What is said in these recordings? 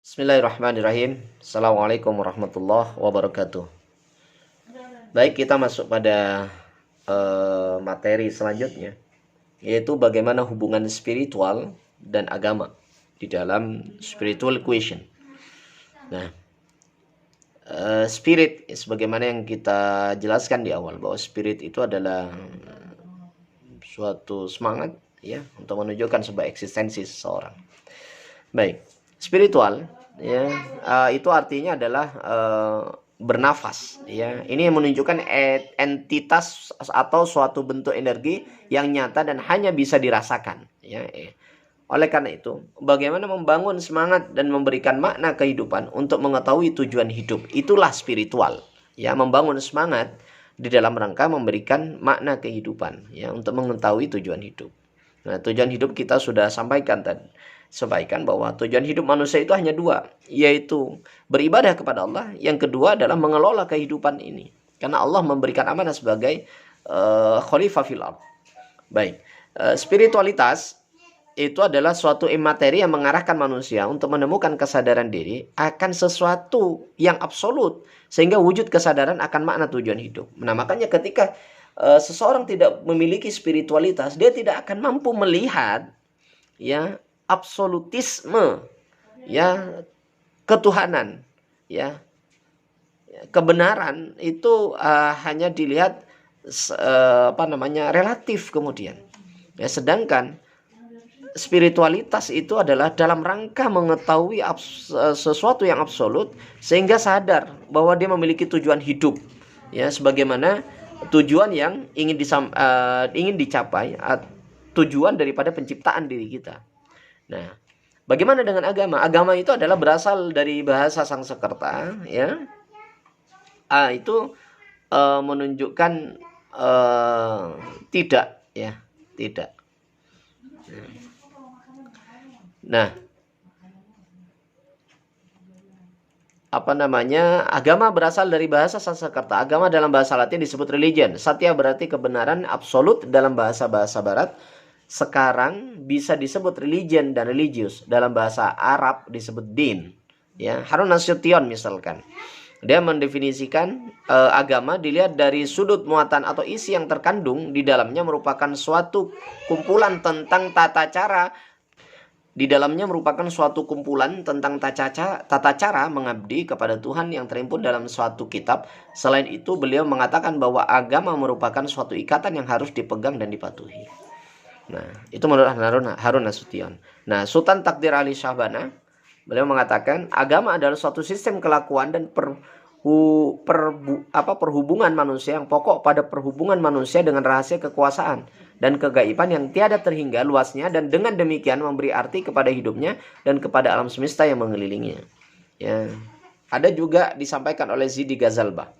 Bismillahirrahmanirrahim. Assalamualaikum warahmatullahi wabarakatuh. Baik, kita masuk pada materi selanjutnya, yaitu bagaimana hubungan spiritual dan agama di dalam spiritual question. Nah, spirit, sebagaimana yang kita jelaskan di awal, bahwa spirit itu adalah suatu semangat ya untuk menunjukkan sebuah eksistensi seseorang. Baik, spiritual ya itu artinya adalah bernafas ya. Ini menunjukkan entitas atau suatu bentuk energi yang nyata dan hanya bisa dirasakan ya. Oleh karena itu, bagaimana membangun semangat dan memberikan makna kehidupan untuk mengetahui tujuan hidup, itulah spiritual ya, membangun semangat di dalam rangka memberikan makna kehidupan ya, untuk mengetahui tujuan hidup. Nah, tujuan hidup kita sudah sampaikan bahwa tujuan hidup manusia itu hanya dua, yaitu beribadah kepada Allah. Yang kedua adalah mengelola kehidupan ini, karena Allah memberikan amanah sebagai khalifah fil ardh. Baik, spiritualitas itu adalah suatu imateri yang mengarahkan manusia untuk menemukan kesadaran diri akan sesuatu yang absolut, sehingga wujud kesadaran akan makna tujuan hidup. Nah, makanya ketika seseorang tidak memiliki spiritualitas, dia tidak akan mampu melihat ya absolutisme ya, ketuhanan ya, kebenaran itu hanya dilihat relatif kemudian ya. Sedangkan spiritualitas itu adalah dalam rangka mengetahui sesuatu yang absolut, sehingga sadar bahwa dia memiliki tujuan hidup ya, sebagaimana tujuan yang ingin dicapai, tujuan daripada penciptaan diri kita. Nah, bagaimana dengan agama? Agama itu adalah berasal dari bahasa Sanskerta ya. Itu menunjukkan tidak ya, tidak. Nah, agama berasal dari bahasa Sanskerta. Agama dalam bahasa Latin disebut religion. Satya berarti kebenaran absolut dalam bahasa Barat. Sekarang bisa disebut religion dan religius. Dalam bahasa Arab disebut din. Ya, Harun Nasution misalkan, dia mendefinisikan agama dilihat dari sudut muatan atau isi yang terkandung di dalamnya, merupakan suatu kumpulan tentang tata cara. Di dalamnya merupakan suatu kumpulan tentang tata cara mengabdi kepada Tuhan yang terhimpun dalam suatu kitab. Selain itu, beliau mengatakan bahwa agama merupakan suatu ikatan yang harus dipegang dan dipatuhi. Nah, itu menurut Harun Nasution. Nah, Sultan Takdir Ali Shahbana, beliau mengatakan agama adalah suatu sistem kelakuan dan perhubungan manusia yang pokok pada perhubungan manusia dengan rahasia kekuasaan dan kegaiban yang tiada terhingga luasnya, dan dengan demikian memberi arti kepada hidupnya dan kepada alam semesta yang mengelilinginya. Ya. Ada juga disampaikan oleh Zidi Ghazalbah,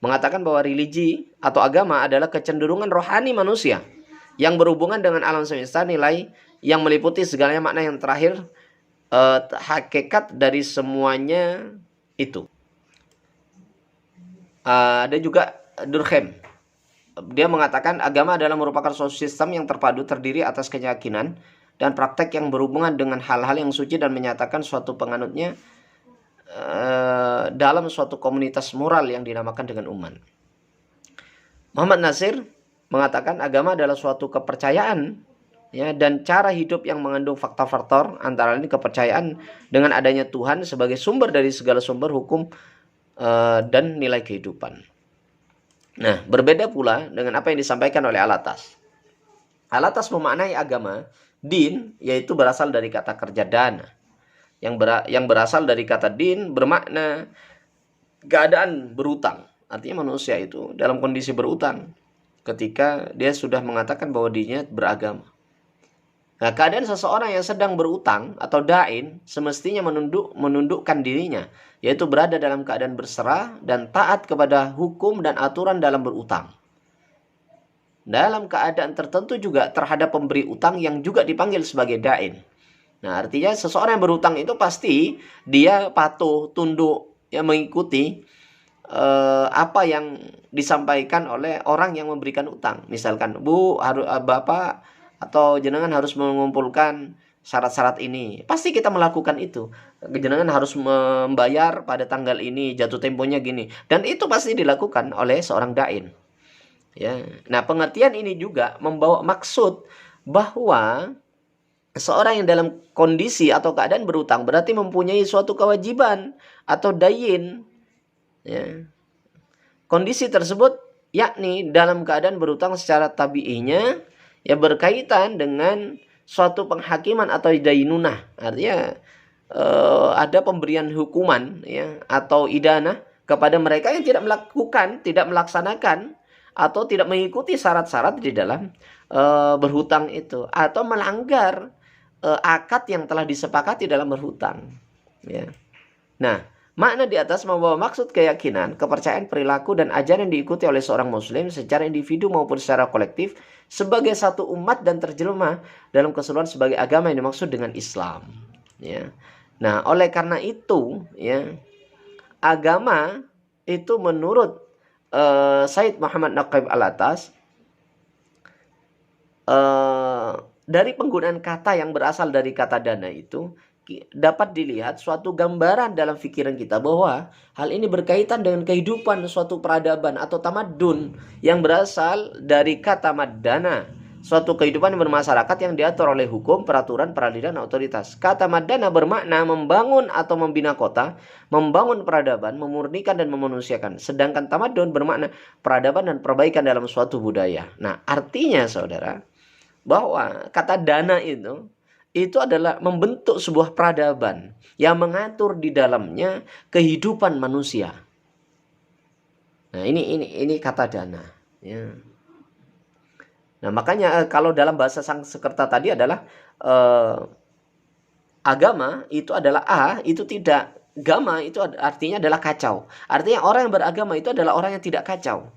mengatakan bahwa religi atau agama adalah kecenderungan rohani manusia yang berhubungan dengan alam semesta, nilai yang meliputi segalanya, makna yang terakhir, hakikat dari semuanya itu. Ada juga Durkheim, dia mengatakan agama adalah merupakan suatu sistem yang terpadu, terdiri atas keyakinan dan praktek yang berhubungan dengan hal-hal yang suci, dan menyatakan suatu penganutnya dalam suatu komunitas moral yang dinamakan dengan umat. Muhammad Nasir mengatakan agama adalah suatu kepercayaan ya, dan cara hidup yang mengandung faktor-faktor, antara lain kepercayaan dengan adanya Tuhan sebagai sumber dari segala sumber hukum dan nilai kehidupan. Nah, berbeda pula dengan apa yang disampaikan oleh Al-Atas. Al-Atas memaknai agama, din, yaitu berasal dari kata kerja dana. Yang berasal dari kata din bermakna keadaan berutang. Artinya manusia itu dalam kondisi berutang ketika dia sudah mengatakan bahwa dirinya beragama. Nah, keadaan seseorang yang sedang berutang atau dain semestinya menundukkan dirinya, yaitu berada dalam keadaan berserah dan taat kepada hukum dan aturan dalam berutang. Dalam keadaan tertentu juga terhadap pemberi utang yang juga dipanggil sebagai dain. Nah, artinya seseorang yang berutang itu pasti dia patuh, tunduk, ya, mengikuti apa yang disampaikan oleh orang yang memberikan utang. Misalkan, Bu, Bapak atau jenengan harus mengumpulkan syarat-syarat ini. Pasti kita melakukan itu. Jenengan harus membayar pada tanggal ini, jatuh temponya gini. Dan itu pasti dilakukan oleh seorang dain. Ya. Nah, pengertian ini juga membawa maksud bahwa seorang yang dalam kondisi atau keadaan berutang berarti mempunyai suatu kewajiban atau dayin. Ya. Kondisi tersebut yakni dalam keadaan berutang secara tabi'inya ya berkaitan dengan suatu penghakiman atau dainunah. Artinya ada pemberian hukuman ya atau idanah kepada mereka yang tidak melakukan, tidak melaksanakan atau tidak mengikuti syarat-syarat di dalam berhutang itu atau melanggar akad yang telah disepakati dalam berhutang. Ya. Nah, makna di atas membawa maksud keyakinan, kepercayaan, perilaku, dan ajaran yang diikuti oleh seorang muslim secara individu maupun secara kolektif sebagai satu umat dan terjelma dalam keseluruhan sebagai agama yang dimaksud dengan Islam. Ya. Nah, oleh karena itu, ya, agama itu menurut Said Muhammad Naqib Al-Atas dari penggunaan kata yang berasal dari kata dana itu dapat dilihat suatu gambaran dalam pikiran kita bahwa hal ini berkaitan dengan kehidupan suatu peradaban atau tamadun yang berasal dari kata madana, suatu kehidupan yang bermasyarakat yang diatur oleh hukum, peraturan, peradilan, otoritas. Kata madana bermakna membangun atau membina kota, membangun peradaban, memurnikan dan memanusiakan. Sedangkan tamadun bermakna peradaban dan perbaikan dalam suatu budaya. Nah, artinya saudara, bahwa kata dana itu adalah membentuk sebuah peradaban yang mengatur di dalamnya kehidupan manusia. Nah, ini kata dana, ya. Nah, makanya kalau dalam bahasa Sanskerta tadi adalah agama itu adalah itu tidak, gama itu artinya adalah kacau. Artinya orang yang beragama itu adalah orang yang tidak kacau.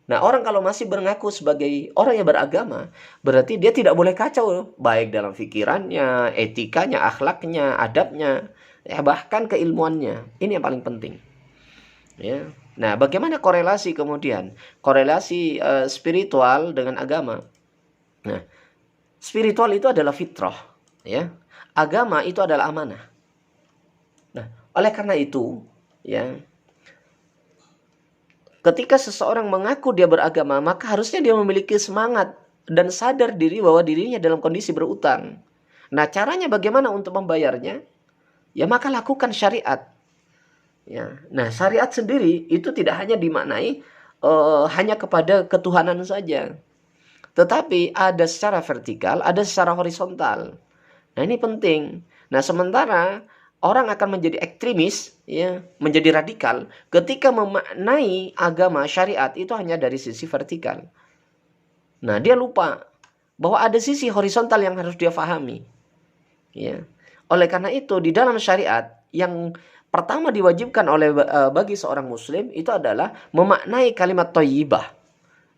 Nah, orang kalau masih mengaku sebagai orang yang beragama, berarti dia tidak boleh kacau, baik dalam pikirannya, etikanya, akhlaknya, adabnya, ya bahkan keilmuannya. Ini yang paling penting. Ya. Nah, bagaimana korelasi kemudian? Korelasi spiritual dengan agama. Nah, spiritual itu adalah fitrah, ya. Agama itu adalah amanah. Nah, oleh karena itu, ya, ketika seseorang mengaku dia beragama, maka harusnya dia memiliki semangat dan sadar diri bahwa dirinya dalam kondisi berutang. Nah, caranya bagaimana untuk membayarnya? Ya, maka lakukan syariat. Ya. Nah, syariat sendiri itu tidak hanya dimaknai hanya kepada ketuhanan saja. Tetapi ada secara vertikal, ada secara horizontal. Nah, ini penting. Nah, sementara orang akan menjadi ekstremis, ya, menjadi radikal ketika memaknai agama syariat itu hanya dari sisi vertikal. Nah, dia lupa bahwa ada sisi horizontal yang harus dia pahami. Ya. Oleh karena itu, di dalam syariat yang pertama diwajibkan oleh bagi seorang muslim itu adalah memaknai kalimat thayyibah.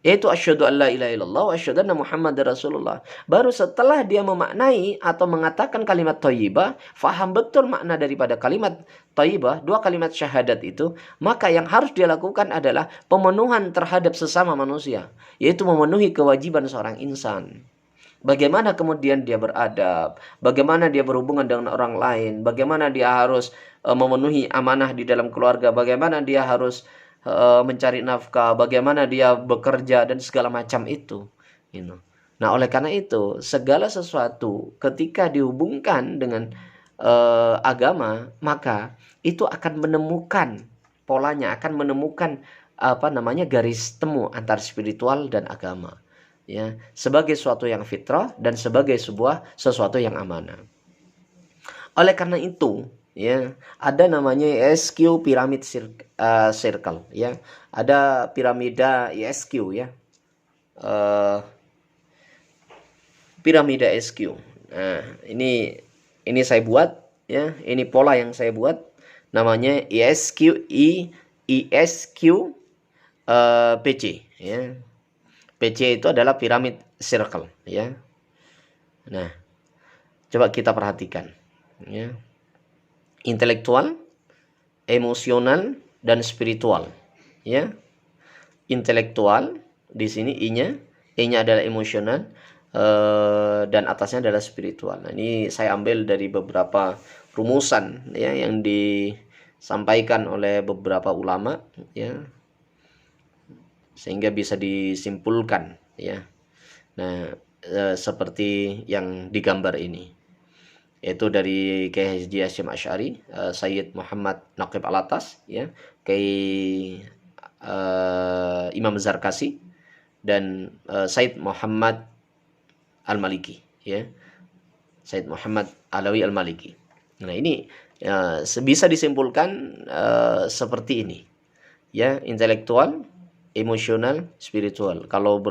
Yaitu asyhadu an la ilaha illallah wa asyhadu anna Muhammadar Rasulullah. Baru setelah dia memaknai atau mengatakan kalimat thayyibah, faham betul makna daripada kalimat thayyibah, dua kalimat syahadat itu, maka yang harus dia lakukan adalah pemenuhan terhadap sesama manusia, yaitu memenuhi kewajiban seorang insan. Bagaimana kemudian dia beradab, bagaimana dia berhubungan dengan orang lain, bagaimana dia harus memenuhi amanah di dalam keluarga, bagaimana dia harus mencari nafkah, bagaimana dia bekerja dan segala macam itu. Nah, oleh karena itu segala sesuatu ketika dihubungkan dengan agama, maka itu akan menemukan polanya, akan menemukan garis temu antara spiritual dan agama. Ya, sebagai sesuatu yang fitrah dan sebagai sesuatu yang amanah. Oleh karena itu, ya, ada namanya ESQ Pyramid Circle, ya. Ada piramida ESQ, ya. Piramida ESQ. Nah, ini saya buat, ya. Ini pola yang saya buat, namanya ESQ PC, ya. PC itu adalah piramid circle, ya. Nah, coba kita perhatikan, ya. Intelektual, emosional, dan spiritual, ya. Intelektual di sini I-nya adalah emosional, dan atasnya adalah spiritual. Nah, ini saya ambil dari beberapa rumusan ya yang disampaikan oleh beberapa ulama ya, sehingga bisa disimpulkan ya. Nah, seperti yang digambar ini, yaitu dari Kiai Haji Hasyim Asy'ari, Sayyid Muhammad Naqib Alatas ya, Kiai Imam Zarkasi, dan Said Muhammad Al-Maliki ya, Said Muhammad Alawi Al-Maliki. Nah, ini bisa disimpulkan seperti ini ya, intelektual, emosional, spiritual. Kalau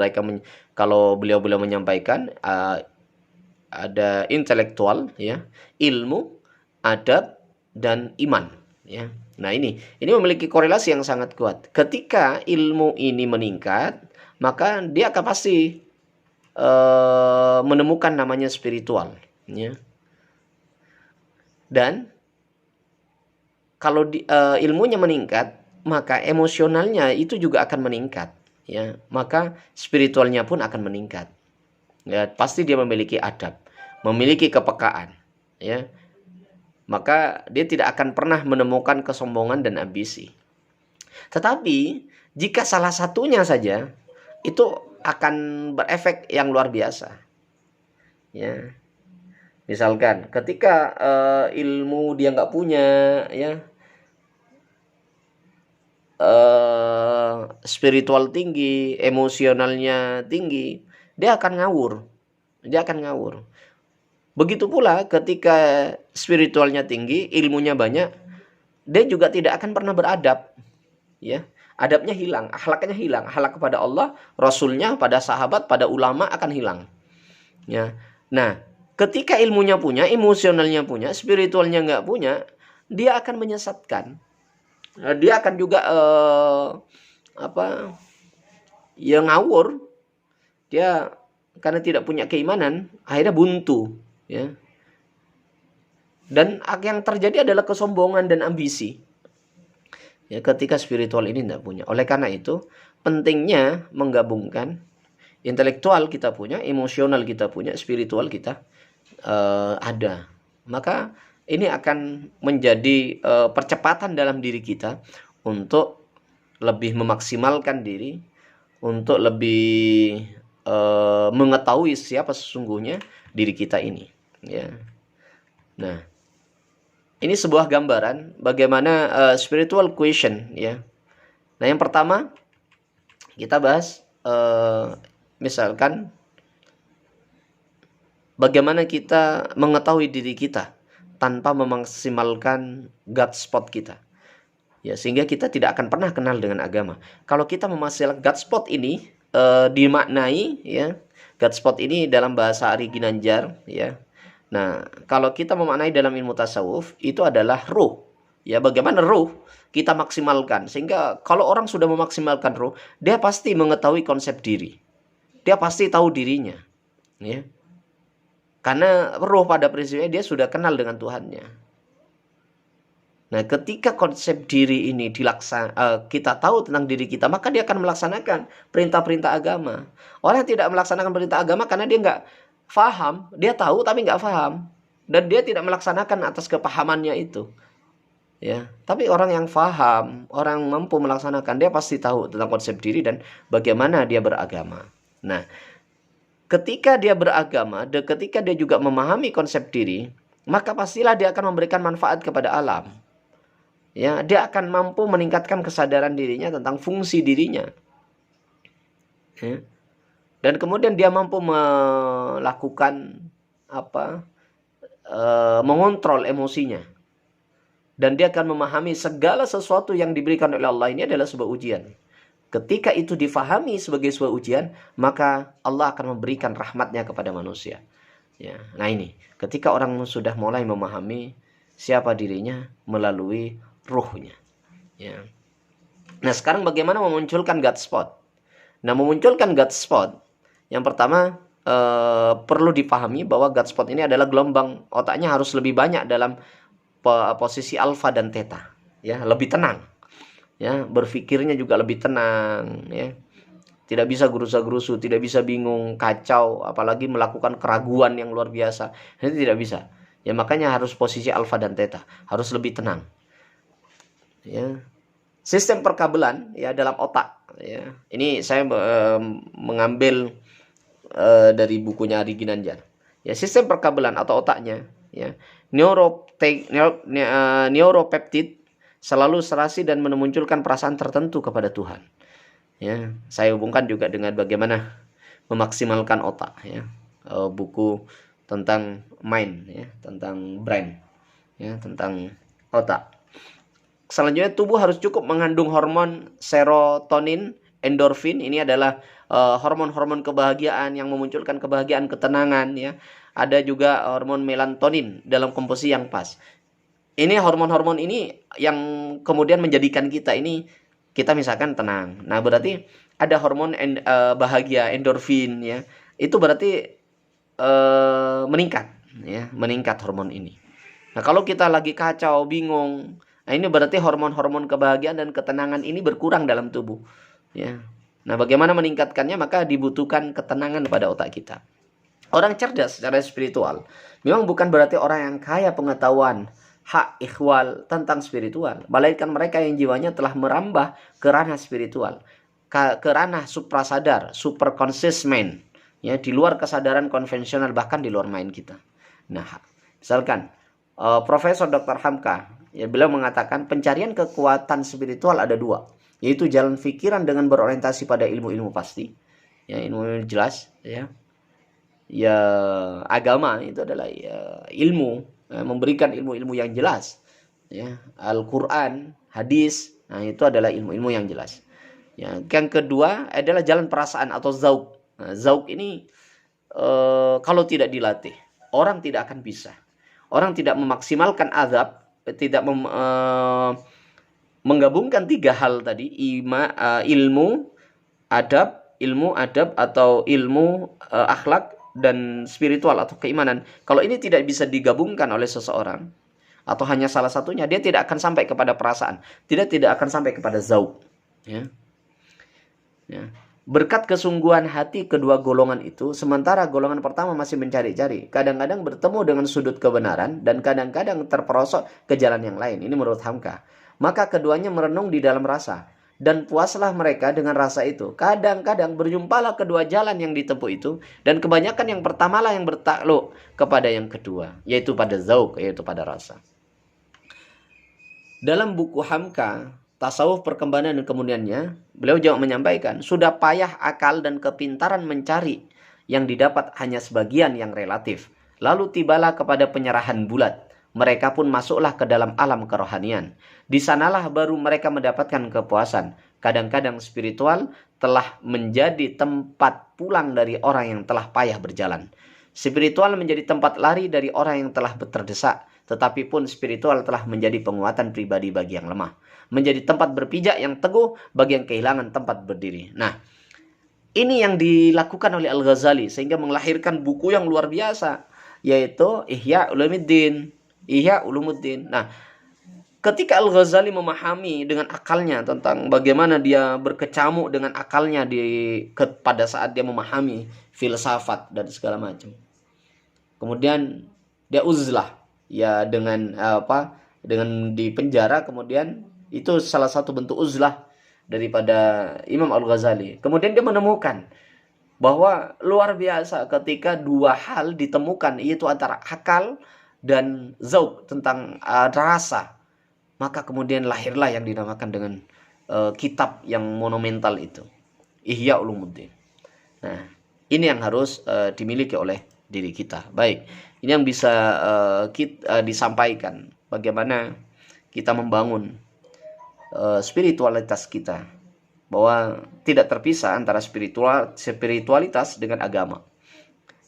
beliau menyampaikan ada intelektual ya, ilmu, adab, dan iman ya. Nah, ini memiliki korelasi yang sangat kuat. Ketika ilmu ini meningkat, maka dia akan pasti menemukan namanya spiritual ya. Dan kalau ilmunya meningkat, maka emosionalnya itu juga akan meningkat ya. Maka spiritualnya pun akan meningkat. Ya, pasti dia memiliki adab, memiliki kepekaan ya. Maka dia tidak akan pernah menemukan kesombongan dan ambisi. Tetapi jika salah satunya saja, itu akan berefek yang luar biasa ya. Misalkan ketika ilmu dia nggak punya ya, spiritual tinggi, emosionalnya tinggi, dia akan ngawur. Begitu pula ketika spiritualnya tinggi, ilmunya banyak, dia juga tidak akan pernah beradab ya. Adabnya hilang, akhlaknya hilang, akhlak kepada Allah, Rasulnya, pada sahabat, pada ulama akan hilang ya. Nah, ketika ilmunya punya, emosionalnya punya, spiritualnya nggak punya, dia akan menyesatkan. Dia akan juga ya ngawur. Dia karena tidak punya keimanan, akhirnya buntu ya. Dan yang terjadi adalah kesombongan dan ambisi ya, ketika spiritual ini tidak punya. Oleh karena itu pentingnya menggabungkan intelektual kita punya, emosional kita punya, spiritual kita ada. Maka ini akan menjadi percepatan dalam diri kita untuk lebih memaksimalkan diri, untuk lebih mengetahui siapa sesungguhnya diri kita ini ya. Nah, ini sebuah gambaran bagaimana spiritual question ya. Nah, yang pertama kita bahas misalkan bagaimana kita mengetahui diri kita tanpa memaksimalkan God spot kita ya, sehingga kita tidak akan pernah kenal dengan agama. Kalau kita memaksimalkan God spot ini dimaknai ya, God spot ini dalam bahasa Ari Ginanjar ya. Nah, kalau kita memaknai dalam ilmu tasawuf, itu adalah ruh ya. Bagaimana ruh kita maksimalkan, sehingga kalau orang sudah memaksimalkan ruh, dia pasti mengetahui konsep diri, dia pasti tahu dirinya ya. Karena ruh pada prinsipnya dia sudah kenal dengan Tuhannya. Nah, ketika konsep diri ini kita tahu tentang diri kita, maka dia akan melaksanakan perintah-perintah agama. Orang yang tidak melaksanakan perintah agama karena dia nggak faham, dia tahu tapi nggak faham, dan dia tidak melaksanakan atas kepahamannya itu. Ya, tapi orang yang faham, orang mampu melaksanakan, dia pasti tahu tentang konsep diri dan bagaimana dia beragama. Nah, ketika dia beragama dan ketika dia juga memahami konsep diri, maka pastilah dia akan memberikan manfaat kepada alam. Ya, dia akan mampu meningkatkan kesadaran dirinya tentang fungsi dirinya. Ya. Dan kemudian dia mampu melakukan mengontrol emosinya. Dan dia akan memahami segala sesuatu yang diberikan oleh Allah ini adalah sebuah ujian. Ketika itu difahami sebagai sebuah ujian, maka Allah akan memberikan rahmatnya kepada manusia. Ya. Nah, ini ketika orang sudah mulai memahami siapa dirinya melalui ruhnya ya. Nah, sekarang bagaimana memunculkan God spot? Nah, memunculkan God spot, yang pertama perlu dipahami bahwa God spot ini adalah gelombang otaknya harus lebih banyak dalam posisi alfa dan theta ya, lebih tenang ya, berpikirnya juga lebih tenang ya. tidak bisa gerusa-gerusu, tidak bisa bingung, kacau, apalagi melakukan keraguan yang luar biasa. Itu tidak bisa. Ya makanya harus posisi alfa dan theta, harus lebih tenang. Ya. Sistem perkabelan ya dalam otak ya. Ini saya mengambil dari bukunya Ari Ginanjar. Ya, sistem perkabelan atau otaknya ya. Neuropeptid selalu serasi dan memunculkan perasaan tertentu kepada Tuhan. Ya, saya hubungkan juga dengan bagaimana memaksimalkan otak ya. Buku tentang mind ya, tentang brain ya, tentang otak. Selanjutnya tubuh harus cukup mengandung hormon serotonin, endorfin. Ini adalah hormon-hormon kebahagiaan yang memunculkan kebahagiaan, ketenangan ya. Ada juga hormon melatonin dalam komposisi yang pas. Ini hormon-hormon ini yang kemudian menjadikan kita ini, kita misalkan tenang. Nah, berarti ada hormon bahagia, endorfin ya. Itu berarti meningkat ya, meningkat hormon ini. Nah, kalau kita lagi kacau, bingung, nah ini berarti hormon-hormon kebahagiaan dan ketenangan ini berkurang dalam tubuh ya. Nah, bagaimana meningkatkannya? Maka dibutuhkan ketenangan pada otak kita. Orang cerdas secara spiritual memang bukan berarti orang yang kaya pengetahuan hak ikhwal tentang spiritual, melainkan mereka yang jiwanya telah merambah ke ranah spiritual, ke ranah suprasadar, super conscious mind ya, di luar kesadaran konvensional, bahkan di luar mind kita. Nah, misalkan Profesor Dr. Hamka ya, beliau mengatakan pencarian kekuatan spiritual ada dua, yaitu jalan pikiran dengan berorientasi pada ilmu-ilmu pasti ya, ilmu jelas ya. Ya, agama itu adalah ya, ilmu, memberikan ilmu-ilmu yang jelas ya. Al-Qur'an, hadis, nah itu adalah ilmu-ilmu yang jelas ya. Yang kedua adalah jalan perasaan atau zauk. Nah, zauk ini kalau tidak dilatih, orang tidak akan bisa. Orang tidak memaksimalkan azab, tidak menggabungkan tiga hal tadi, ilmu adab atau ilmu akhlak dan spiritual atau keimanan. Kalau ini tidak bisa digabungkan oleh seseorang atau hanya salah satunya, dia tidak akan sampai kepada perasaan, tidak akan sampai kepada zauk ya. Ya. Berkat kesungguhan hati kedua golongan itu, sementara golongan pertama masih mencari-cari, kadang-kadang bertemu dengan sudut kebenaran dan kadang-kadang terperosok ke jalan yang lain. Ini menurut Hamka. Maka keduanya merenung di dalam rasa, dan puaslah mereka dengan rasa itu. Kadang-kadang berjumpalah kedua jalan yang ditempuh itu, dan kebanyakan yang pertamalah yang bertakluk kepada yang kedua, yaitu pada zauk, yaitu pada rasa. Dalam buku Hamka, Tasawuf Perkembangan dan Kemudiannya, beliau juga menyampaikan, sudah payah akal dan kepintaran mencari yang didapat hanya sebagian yang relatif. Lalu tibalah kepada penyerahan bulat. Mereka pun masuklah ke dalam alam kerohanian. Di sanalah baru mereka mendapatkan kepuasan. Kadang-kadang spiritual telah menjadi tempat pulang dari orang yang telah payah berjalan. Spiritual menjadi tempat lari dari orang yang telah terdesak. Tetapi pun spiritual telah menjadi penguatan pribadi bagi yang lemah. Menjadi tempat berpijak yang teguh bagi yang kehilangan tempat berdiri. Nah, ini yang dilakukan oleh Al-Ghazali sehingga melahirkan buku yang luar biasa, yaitu Ihya Ulumuddin. Nah, ketika Al-Ghazali memahami dengan akalnya tentang bagaimana dia berkecamuk dengan akalnya pada saat dia memahami filsafat dan segala macam. Kemudian dia uzlah ya, dengan dengan di penjara, kemudian itu salah satu bentuk uzlah daripada Imam Al-Ghazali. Kemudian dia menemukan bahwa luar biasa ketika dua hal ditemukan, yaitu antara akal dan zauk, tentang rasa. Maka kemudian lahirlah yang dinamakan dengan kitab yang monumental itu, Ihya Ulumuddin. Nah, ini yang harus dimiliki oleh diri kita. Baik, ini yang bisa disampaikan bagaimana kita membangun spiritualitas kita, bahwa tidak terpisah antara spiritualitas dengan agama.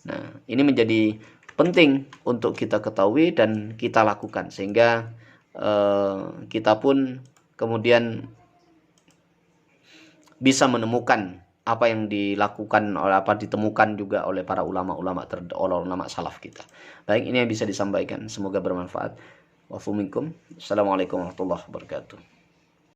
Nah, ini menjadi penting untuk kita ketahui dan kita lakukan, sehingga kita pun kemudian bisa menemukan apa yang dilakukan ditemukan juga oleh para ulama-ulama salaf kita. Baik, ini yang bisa disampaikan, semoga bermanfaat. Wafuminkum. Assalamualaikum warahmatullahi wabarakatuh.